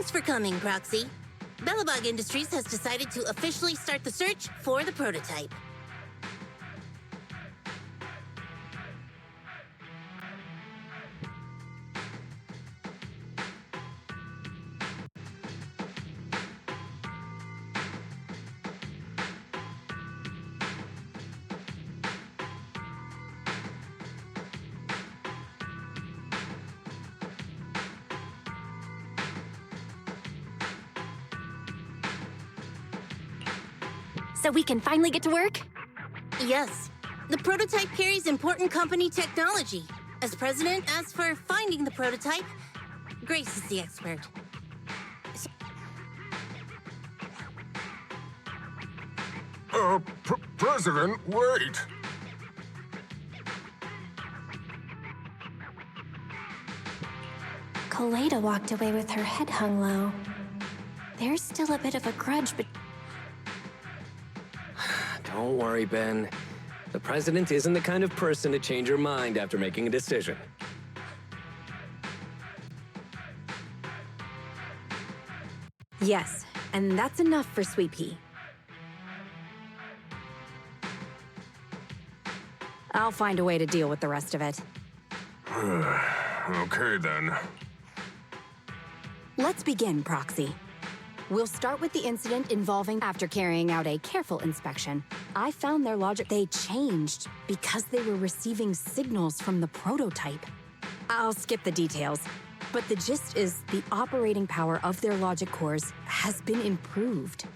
Thanks for coming, Proxy. Bellabog Industries has decided to officially start the search for the prototype. So we can finally get to work? Yes. The prototype carries important company technology. As president, as for finding the prototype, Grace is the expert. President, wait! Kaleda walked away with her head hung low. There's still a bit of a grudge, but... Don't worry, Ben. The president isn't the kind of person to change her mind after making a decision. Yes, and that's enough for Sweet Pea. I'll find a way to deal with the rest of it. Okay, then. Let's begin, Proxy. We'll start with the incident involving after carrying out a careful inspection. I found their logic. They changed because they were receiving signals from the prototype. I'll skip the details, but the gist is the operating power of their logic cores has been improved.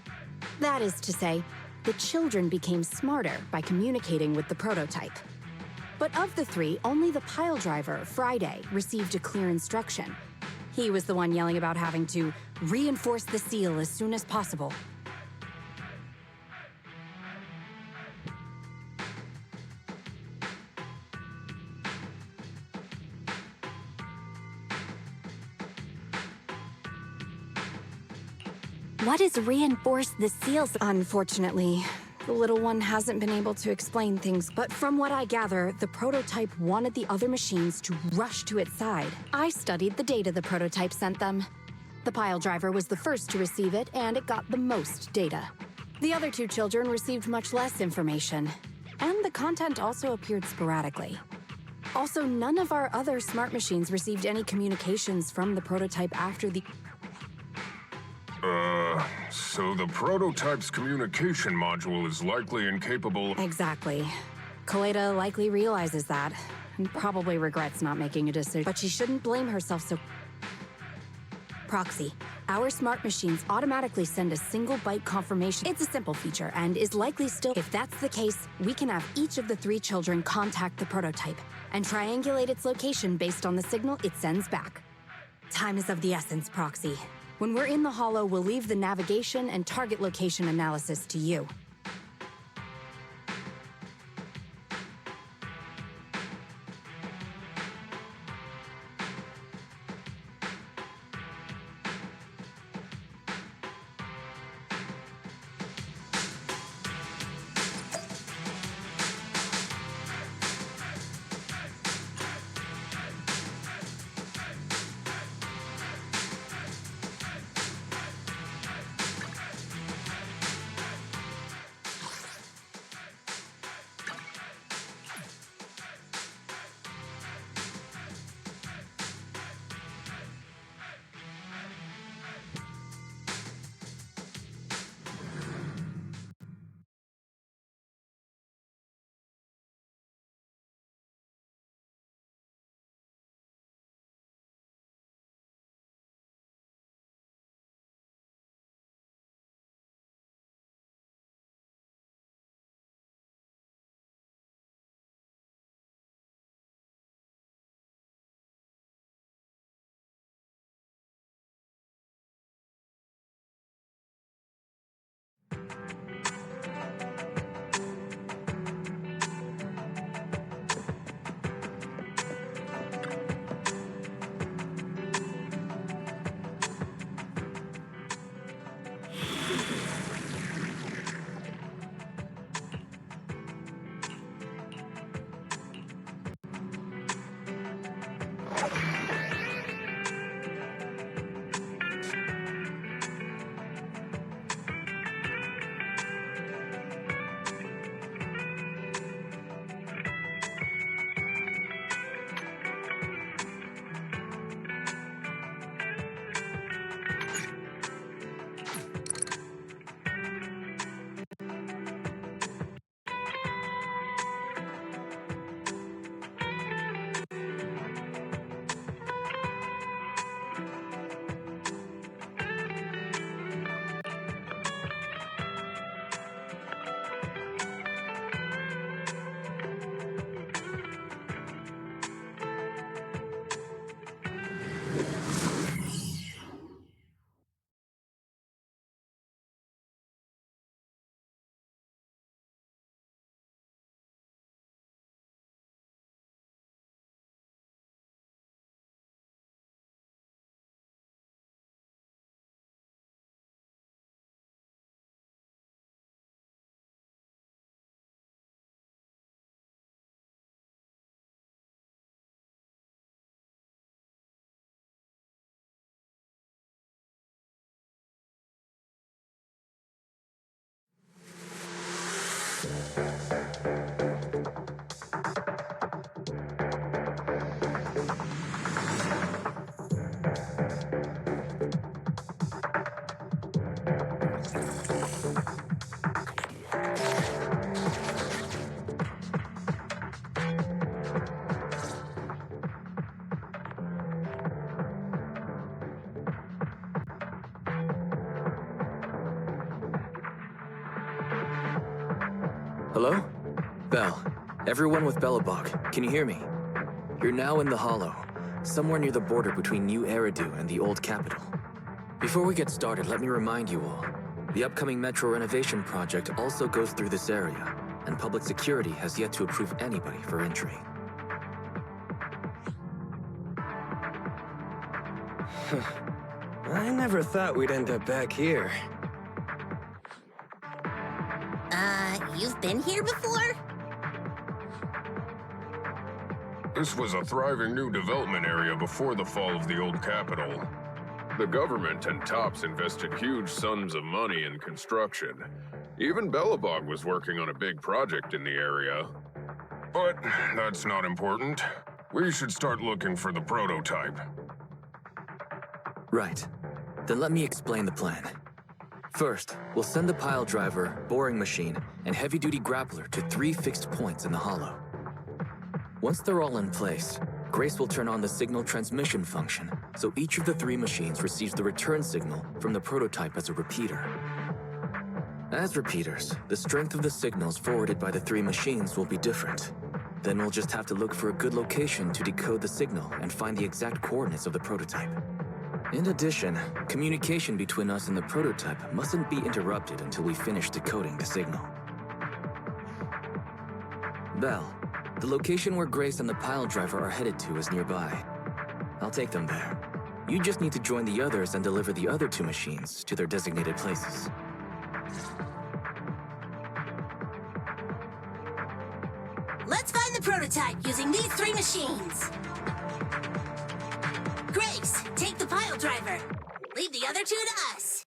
That is to say, the children became smarter by communicating with the prototype. But of the three, only the pile driver, Friday, received a clear instruction. He was the one yelling about having to reinforce the seal as soon as possible. what is reinforce the seals? Unfortunately, the little one hasn't been able to explain things, but from what I gather, the prototype wanted the other machines to rush to its side. I studied the data the prototype sent them. The pile driver was the first to receive it, and it got the most data. The other two children received much less information, and the content also appeared sporadically. Also, none of our other smart machines received any communications from the prototype after the... So the prototype's communication module is likely incapable... Exactly. Kaleda likely realizes that, and probably regrets not making a decision. But she shouldn't blame herself so... Proxy, our smart machines automatically send a single byte confirmation. It's a simple feature, and is likely still... If that's the case, we can have each of the three children contact the prototype, and triangulate its location based on the signal it sends back. Time is of the essence, Proxy. When we're in the Hollow, we'll leave the navigation and target location analysis to you. Everyone with Belobog, can you hear me? You're now in the Hollow, somewhere near the border between New Eridu and the old capital. Before we get started, let me remind you all, the upcoming metro renovation project also goes through this area, and public security has yet to approve anybody for entry. I never thought we'd end up back here. You've been here before? This was a thriving new development area before the fall of the old capital. The government and TOPS invested huge sums of money in construction. Even Belobog was working on a big project in the area. But that's not important. We should start looking for the prototype. Right. Then let me explain the plan. First, we'll send the pile driver, boring machine, and heavy-duty grappler to 3 fixed points in the Hollow. Once they're all in place, Grace will turn on the signal transmission function, so each of the 3 machines receives the return signal from the prototype as a repeater. As repeaters, the strength of the signals forwarded by the 3 machines will be different. Then we'll just have to look for a good location to decode the signal and find the exact coordinates of the prototype. In addition, communication between us and the prototype mustn't be interrupted until we finish decoding the signal. Belle, the location where Grace and the pile driver are headed to is nearby. I'll take them there. You just need to join the others and deliver the other 2 machines to their designated places. Let's find the prototype using these 3 machines. Grace, take the pile driver. Leave the other 2 to us.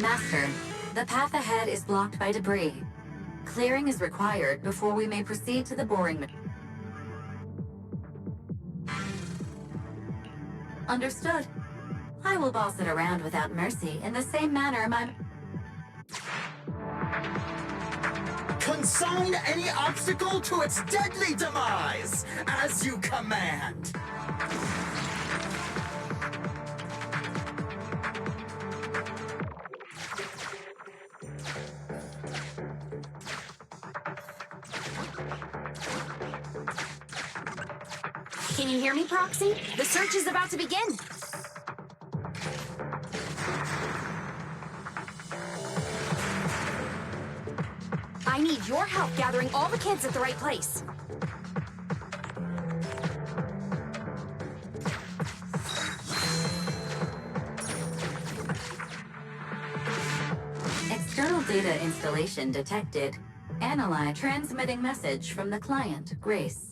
Master, the path ahead is blocked by debris. Clearing is required before we may proceed to the boring. Understood. I will boss it around without mercy in the same manner my... Consign any obstacle to its deadly demise, as you command. Can you hear me, Proxy? The search is about to begin. I need your help gathering all the kids at the right place. External data installation detected. Analyze transmitting message from the client, Grace.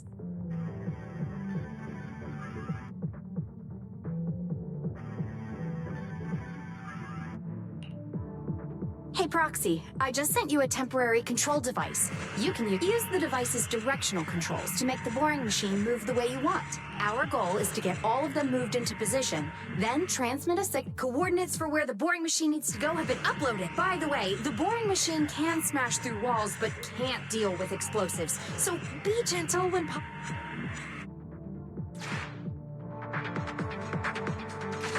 Hey, Proxy, I just sent you a temporary control device. You can use the device's directional controls to make the boring machine move the way you want. Our goal is to get all of them moved into position, then transmit a coordinates for where the boring machine needs to go have been uploaded. By the way, the boring machine can smash through walls, but can't deal with explosives, so be gentle when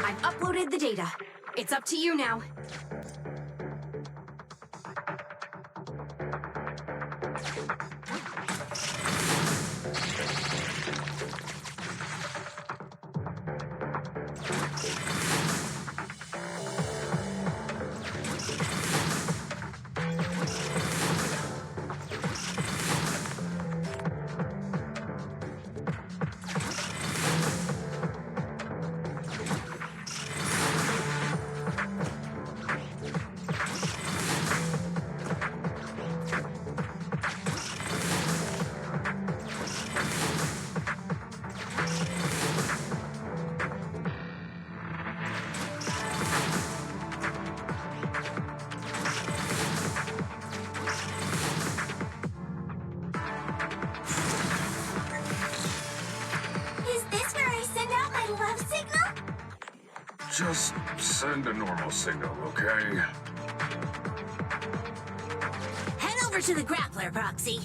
I've uploaded the data. It's up to you now. Just send a normal signal, okay? Head over to the grappler, Proxy.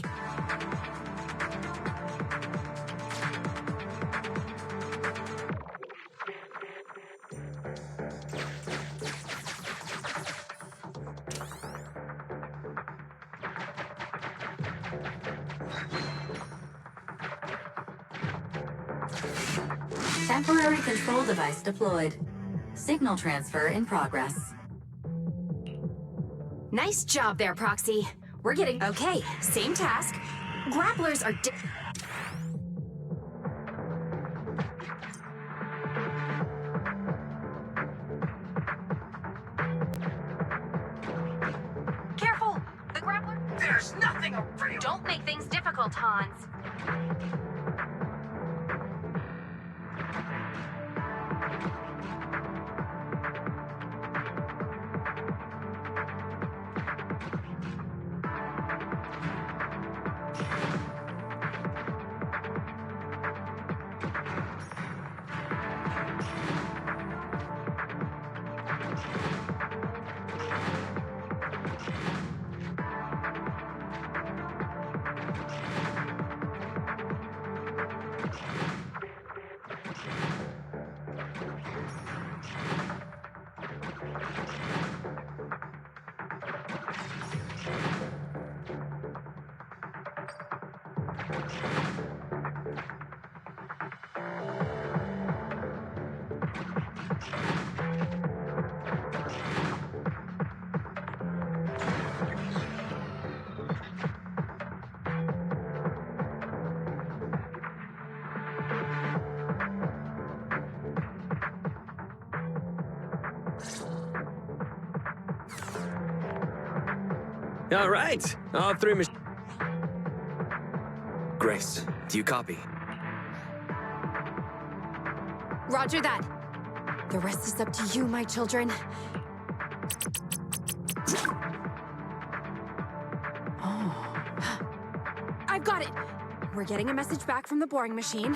Temporary control device deployed. Signal transfer in progress. Nice job there, Proxy. We're getting... Okay, same task. Grapplers are Careful! The grappler... There's nothing around. Don't make things difficult, Hans. All right, all three Grace, do you copy? Roger that. The rest is up to you, my children. Oh. I've got it. We're getting a message back from the boring machine.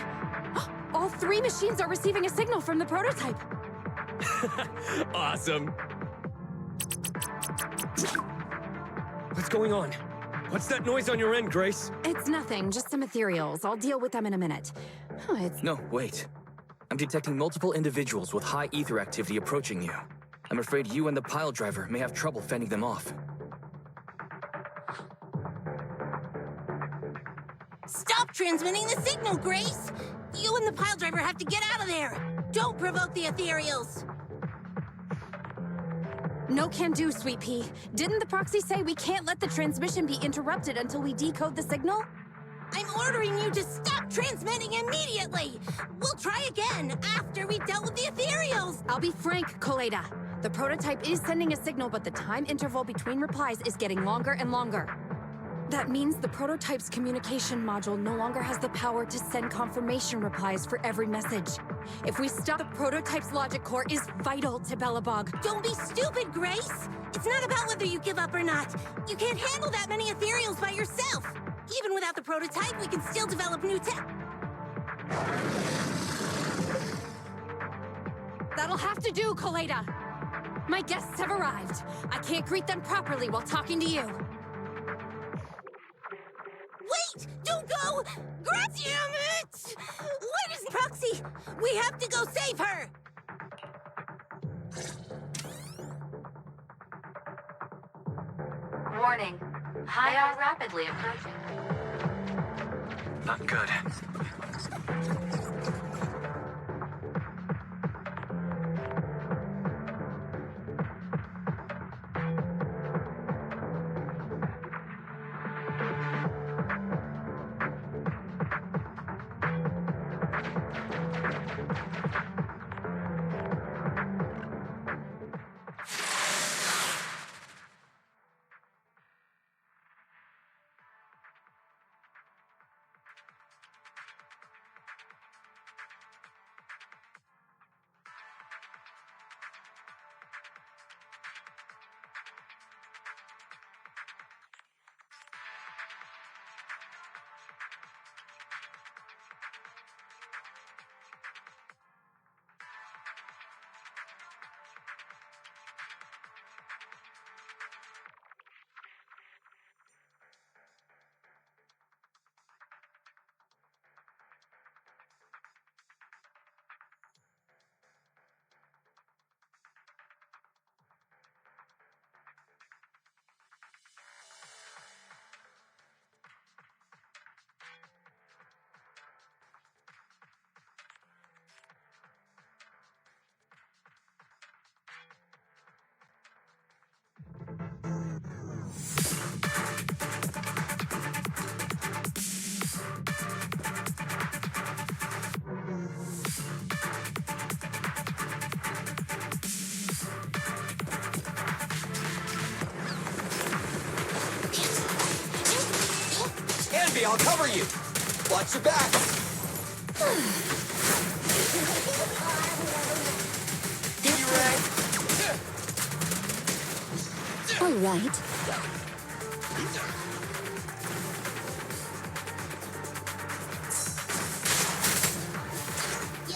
All three machines are receiving a signal from the prototype. Awesome. What's going on? What's that noise on your end, Grace? It's nothing, just some ethereals. I'll deal with them in a minute. No, wait. I'm detecting multiple individuals with high ether activity approaching you. I'm afraid you and the pile driver may have trouble fending them off. Stop transmitting the signal, Grace! You and the pile driver have to get out of there! Don't provoke the ethereals! No can do, Sweet Pea. Didn't the proxy say we can't let the transmission be interrupted until we decode the signal? I'm ordering you to stop transmitting immediately! We'll try again after we dealt with the ethereals! I'll be frank, Koleda. The prototype is sending a signal, but the time interval between replies is getting longer and longer. That means the prototype's communication module no longer has the power to send confirmation replies for every message. If we stop, the prototype's logic core is vital to Belobog. Don't be stupid, Grace! It's not about whether you give up or not. You can't handle that many ethereals by yourself. Even without the prototype, we can still develop new tech. That'll have to do, Koleda. My guests have arrived. I can't greet them properly while talking to you. Wait! Don't go! Damn it! What is Proxy? We have to go save her! Warning. IR rapidly approaching. Not good. me, I'll cover you! Watch your back! All right.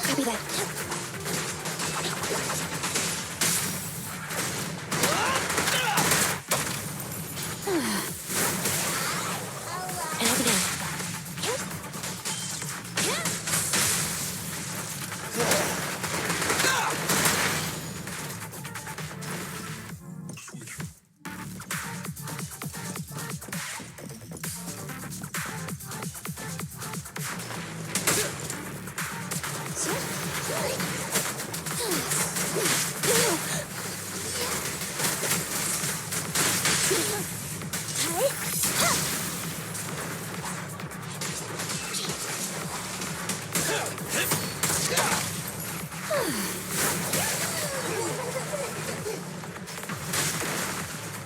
Copy that. And over there.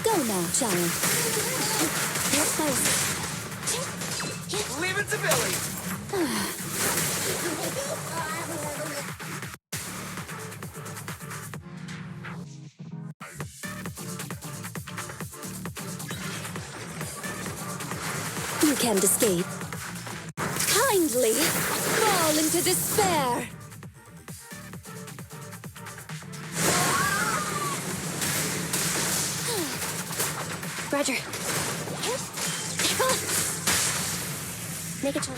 Go now, child. Get close. Leave it to Billy! You can't escape. Kindly fall into despair. Roger. Make a turn.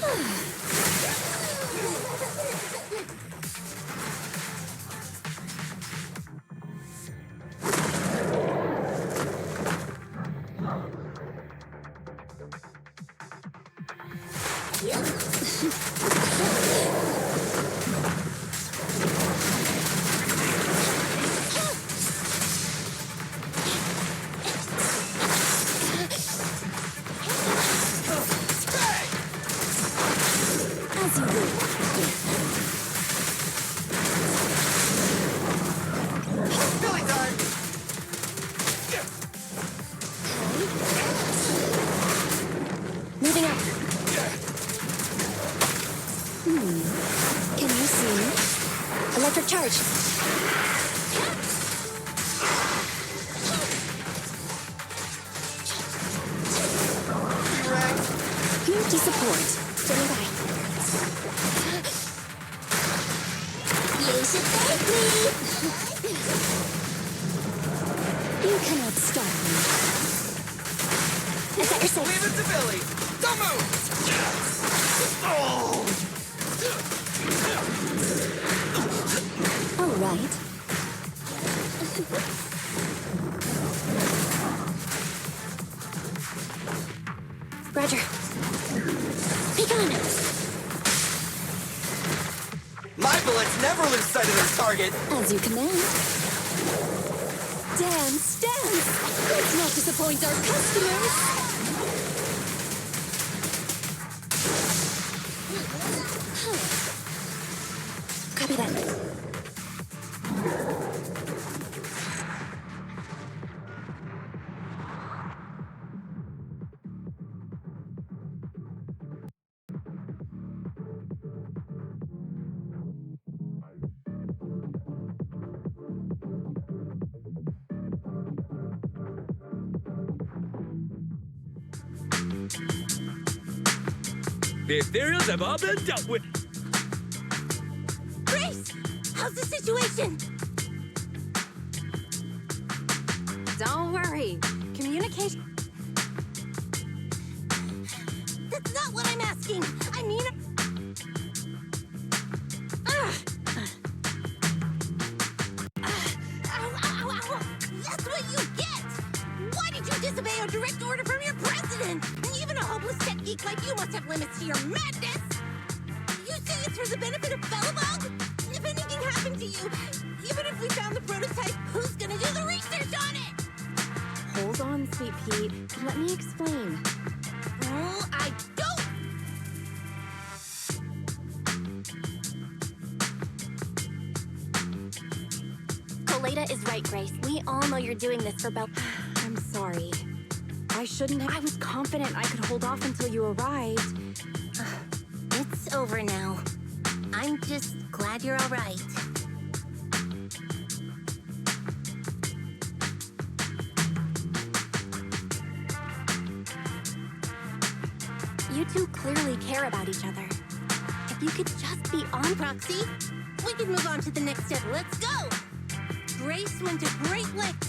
As you will. Billy time! Moving up. Can you see? Electric charge. Here to support. Standing by. You should thank me. You cannot stop me. I got your safe. Leave it to Billy! Don't move! All right. Roger. Be gone. My bullets never lose sight of their target! As you command. Dance, dance! Let's not disappoint our customers! Copy that. The ethereals have all been dealt with. Grace! How's the situation? Don't worry. Communication. That's not what I'm asking. I mean... Ow, ow, ow. That's what you get! Why did you disobey a direct order from your president? Even a hopeless tech geek like you must have limits to your madness! You say it's for the benefit of Bellabog? If anything happened to you, even if we found the prototype, who's gonna do the research on it? Hold on, Sweet Pete. Let me explain. Oh, I don't... Coleta is right, Grace. We all know you're doing this for Bell. I'm sorry. I shouldn't have. I was confident I could hold off until you arrived. It's over now. I'm just glad you're all right. You two clearly care about each other. If you could just be on Proxy, we can move on to the next step. Let's go! Grace went to great lengths.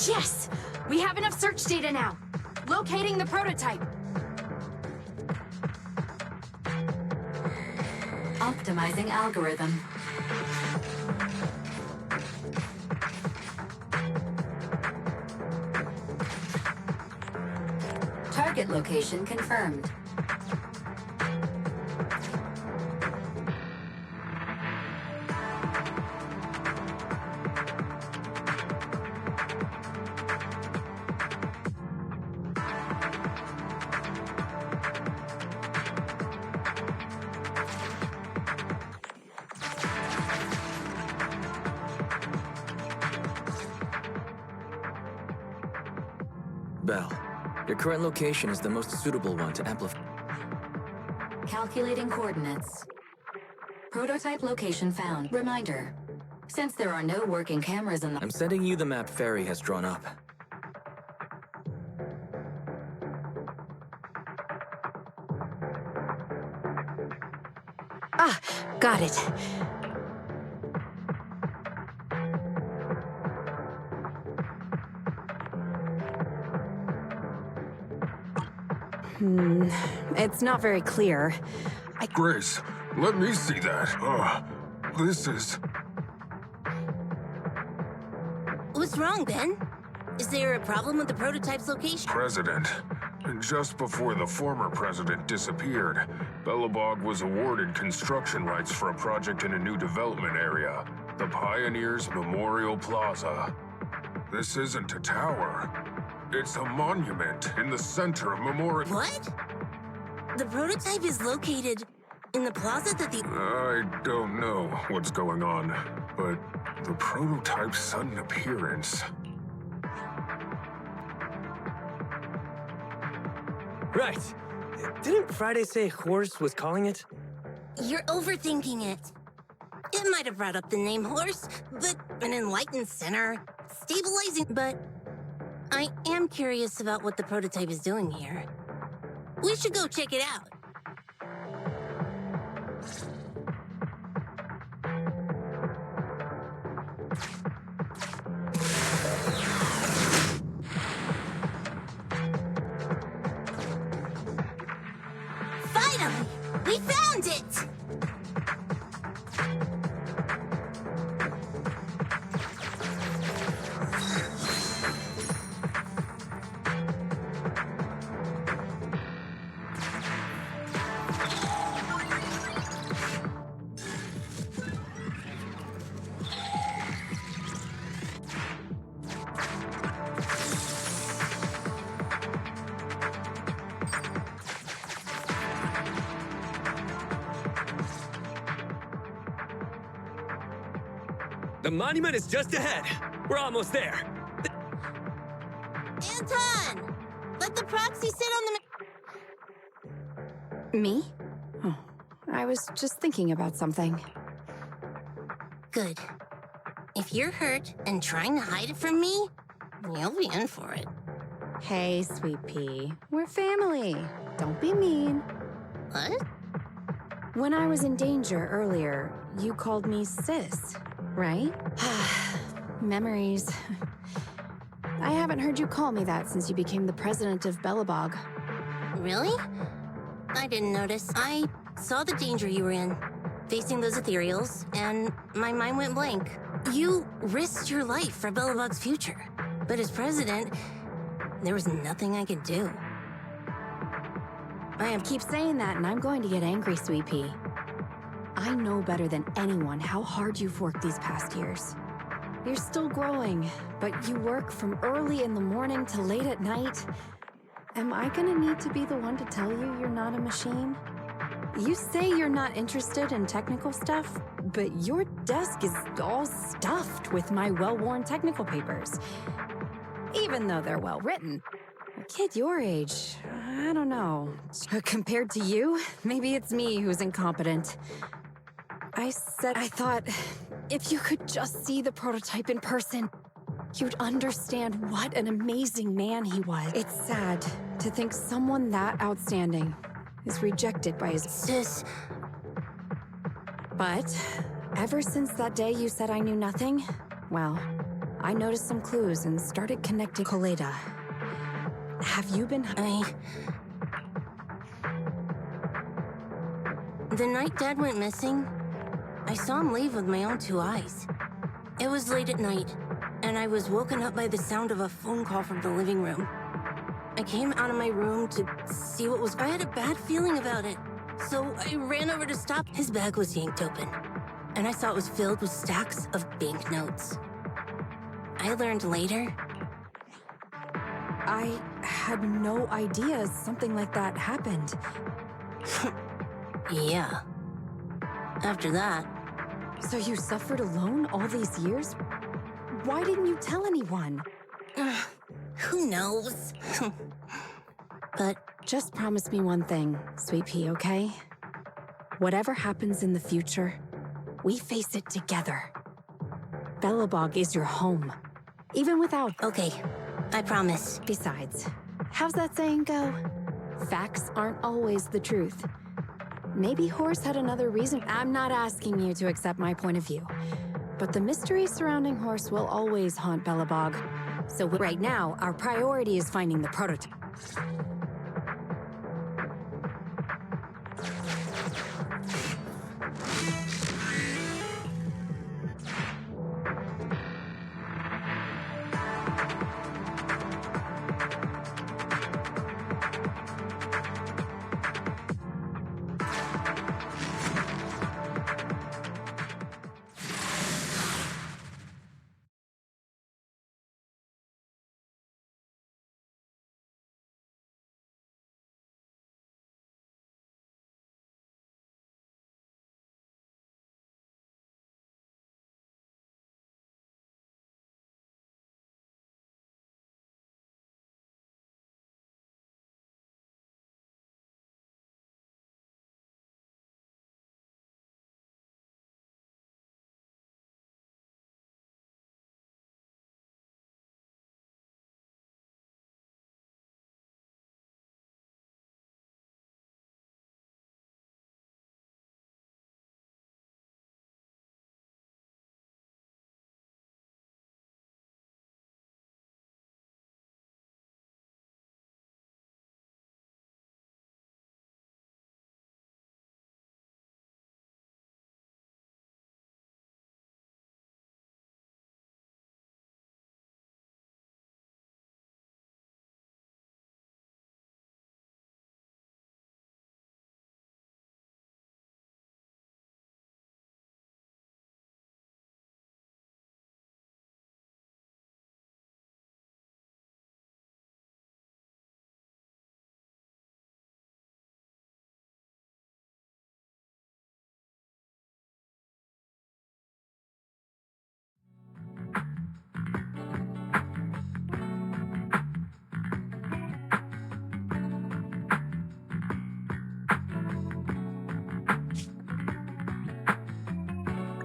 Yes! We have enough search data now. Locating the prototype. Optimizing algorithm. Target location confirmed. Belle, your current location is the most suitable one to amplify. Calculating coordinates. Prototype location found. Reminder. Since there are no working cameras in the... I'm sending you the map Ferry has drawn up. Ah, got it. It's not very clear. Grace, let me see that. This is... What's wrong, Ben? Is there a problem with the prototype's location? President. Just before the former president disappeared, Belobog was awarded construction rights for a project in a new development area, the Pioneers Memorial Plaza. This isn't a tower. It's a monument in the center of Memorial... What? The prototype is located in the plaza that the... I don't know what's going on, but the prototype's sudden appearance... Right. Didn't Friday say Horse was calling it? You're overthinking it. It might have brought up the name Horse, but an enlightened center, stabilizing... But I am curious about what the prototype is doing here. We should go check it out. Finally! We found it! The monument is just ahead. We're almost there. Anton! Let the proxy sit on the... Me? Oh, I was just thinking about something. Good. If you're hurt and trying to hide it from me, you'll be in for it. Hey, Sweet Pea. We're family. Don't be mean. What? When I was in danger earlier, you called me sis, right? Memories. I haven't heard you call me that since you became the president of Belobog. really? I didn't notice. I saw the danger you were in, facing those ethereals, and my mind went blank. You risked your life for Belobog's future, but as president, there was nothing I could do. Keep saying that, and I'm going to get angry, Sweet Pea. I know better than anyone how hard you've worked these past years. You're still growing, but you work from early in the morning to late at night. Am I gonna need to be the one to tell you you're not a machine? You say you're not interested in technical stuff, but your desk is all stuffed with my well-worn technical papers. Even though they're well-written. A kid your age, I don't know. Compared to you, maybe it's me who's incompetent. I thought, if you could just see the prototype in person, you'd understand what an amazing man he was. It's sad to think someone that outstanding is rejected by his... Sis... But, ever since that day you said I knew nothing, well, I noticed some clues and started connecting Coleda. Have you been... The night Dad went missing, I saw him leave with my own two eyes. It was late at night, and I was woken up by the sound of a phone call from the living room. I came out of my room to see what was... I had a bad feeling about it, so I ran over to stop. His bag was yanked open, and I saw it was filled with stacks of banknotes. I learned later... I had no idea something like that happened. Yeah. After that... So you suffered alone all these years? Why didn't you tell anyone? Who knows? But... Just promise me one thing, Sweet Pea, okay? Whatever happens in the future, we face it together. Belobog is your home. Even without... Okay, I promise. Besides, how's that saying go? Facts aren't always the truth. Maybe Horse had another reason. I'm not asking you to accept my point of view. But the mystery surrounding Horse will always haunt Belobog. So right now, our priority is finding the prototype.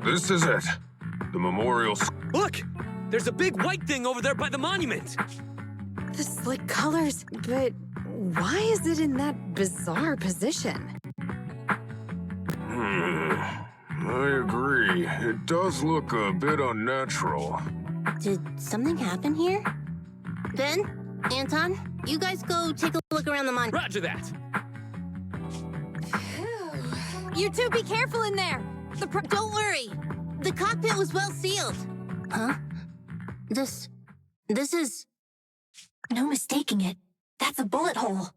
This is it. The memorial... Look! There's a big white thing over there by the monument! The slick colors, but why is it in that bizarre position? I agree. It does look a bit unnatural. Did something happen here? Ben? Anton, you guys go take a look around the monument. Roger that. You two be careful in there! Don't worry. The cockpit was well sealed. Huh? This is... No mistaking it. That's a bullet hole.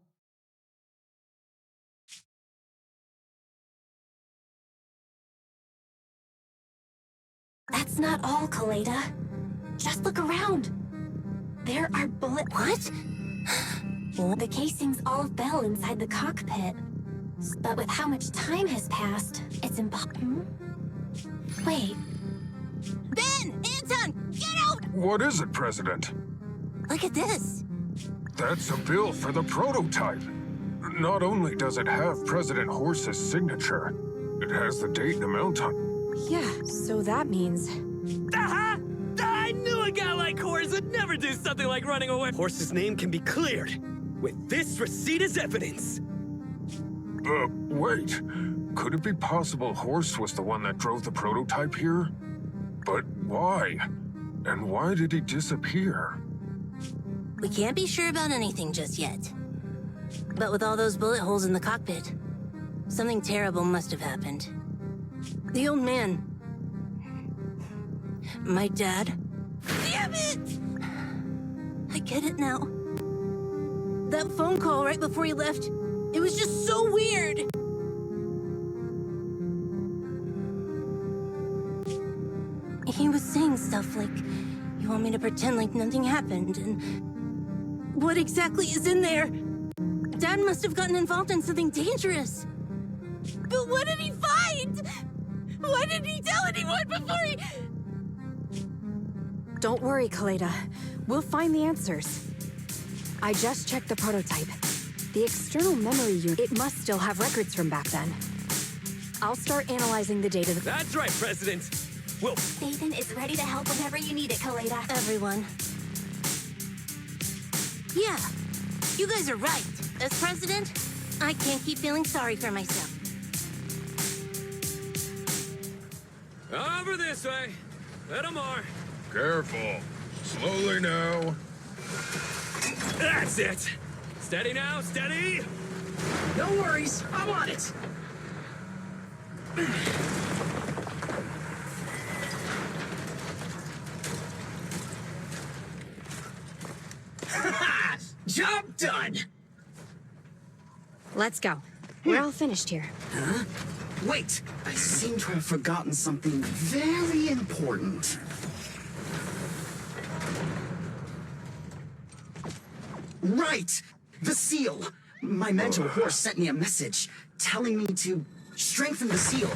That's not all, Kaleda. Just look around. There are bullet... What? The casings all fell inside the cockpit. But with how much time has passed, it's impossible. Wait. Ben! Anton! Get out! What is it, President? Look at this. That's a bill for the prototype. Not only does it have President Horse's signature, it has the date and amount on. Yeah, so that means... Aha! I knew a guy like Horse would never do something like running away. Horse's name can be cleared with this receipt as evidence. Wait. Could it be possible Horse was the one that drove the prototype here? But why? And why did he disappear? We can't be sure about anything just yet. But with all those bullet holes in the cockpit, something terrible must have happened. The old man... My dad... Damn it! I get it now. That phone call right before he left, it was just so weird! He was saying stuff like, you want me to pretend like nothing happened, and... What exactly is in there? Dad must have gotten involved in something dangerous. But what did he find? Why didn't he tell anyone before he... Don't worry, Kaleda. We'll find the answers. I just checked the prototype. The external memory unit, it must still have records from back then. I'll start analyzing the data. That's right, President. We'll... Nathan is ready to help whenever you need it, Kaleda. Everyone. Yeah, you guys are right. As president, I can't keep feeling sorry for myself. Over this way. Little more. Careful. Slowly now. That's it. Steady now, steady. No worries, I'm on it. Job done! Let's go. We're all finished here. Huh? Wait, I seem to have forgotten something very important. Right! The seal! My mentor Horse sent me a message telling me to strengthen the seal.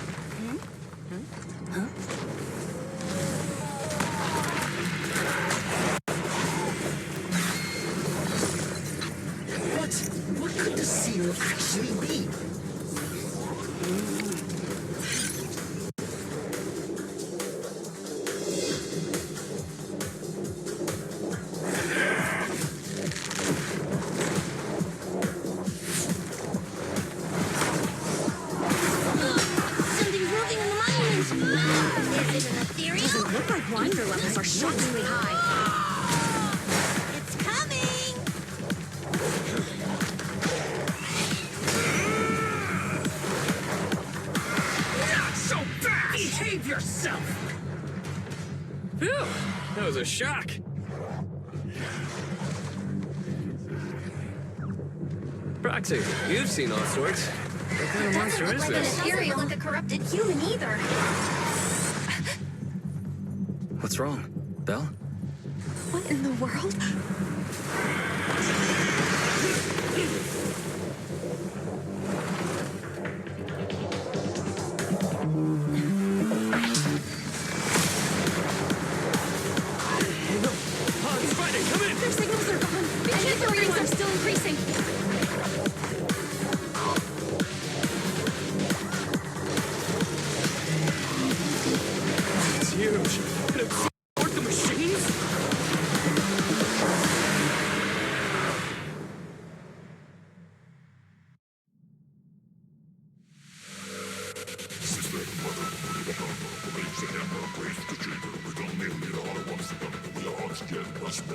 But what could the seal actually be? Something's moving in the monument! Is it an ethereal? Doesn't look like winder levels are shockingly high. It's coming! Not so fast! Behave yourself! Phew, that was a shock. Proxy, you've seen all sorts. What kind of monster is this? Doesn't look like a corrupted human either. What's wrong? Belle? What in the world? Hans, fighting, come in! Their signals are gone. And the readings are still increasing. It's huge. Could it support the machines? This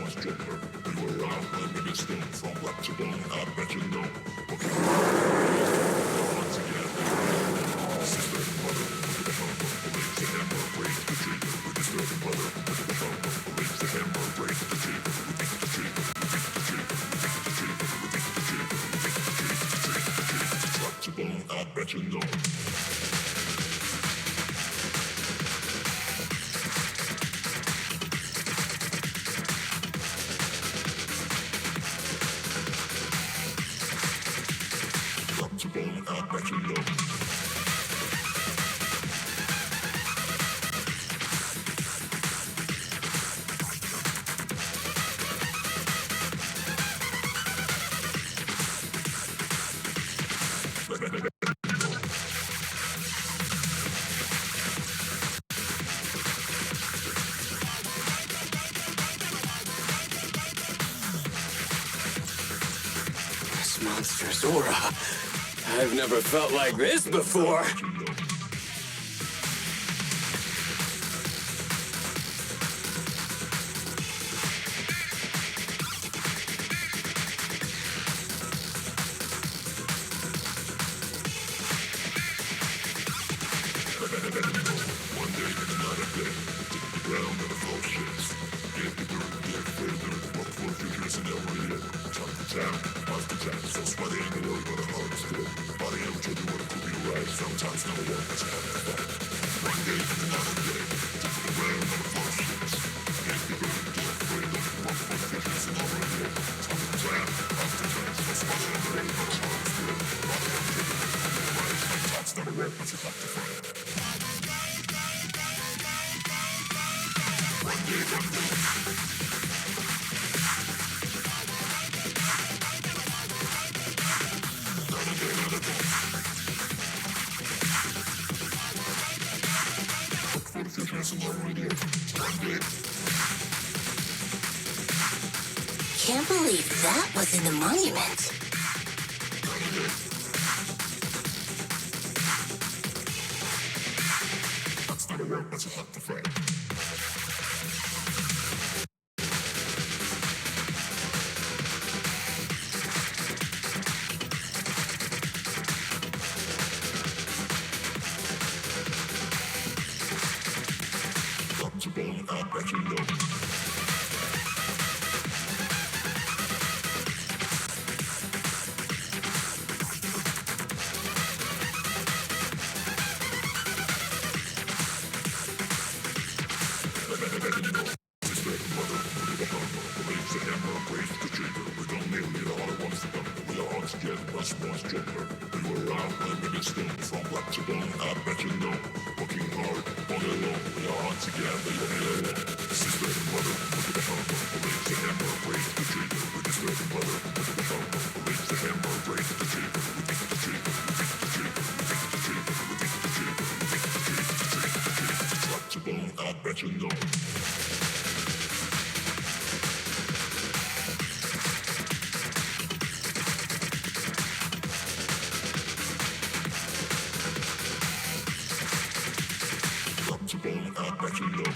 monstrous aura. I've never felt like this before. Can't believe that was in the monument. I bet you know.